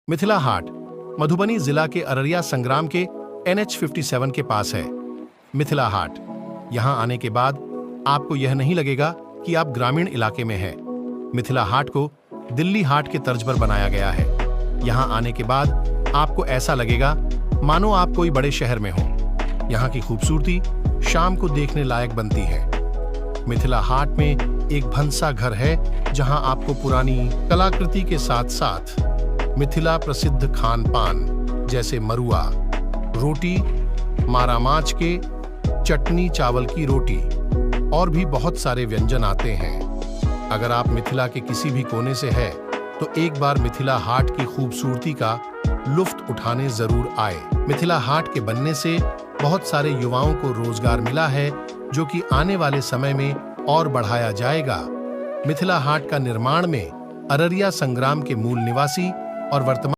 मिथिला हाट मधुबनी जिला के अररिया संग्राम के NH 57 के पास है। मिथिला हाट यहां आने के बाद आपको यह नहीं लगेगा कि आप ग्रामीण इलाके में हैं। मिथिला हाट को दिल्ली हाट के तर्ज पर बनाया गया है। यहां आने के बाद आपको ऐसा लगेगा मानो आप कोई बड़े शहर में हो। यहां की खूबसूरती शाम को देखने लायक बनती है। मिथिला हाट में एक भंसा घर है जहां आपको पुरानी कलाकृति के साथ साथ मिथिला प्रसिद्ध खान पान जैसे मरुआ रोटी, मारा माछ के चटनी, चावल की रोटी और भी बहुत सारे व्यंजन आते हैं। अगर आप मिथिला के किसी भी कोने से है तो एक बार मिथिला हाट की खूबसूरती का लुत्फ उठाने जरूर आए। मिथिला हाट के बनने से बहुत सारे युवाओं को रोजगार मिला है जो कि आने वाले समय में और बढ़ाया जाएगा। मिथिला हाट का निर्माण में अररिया संग्राम के मूल निवासी और वर्तमान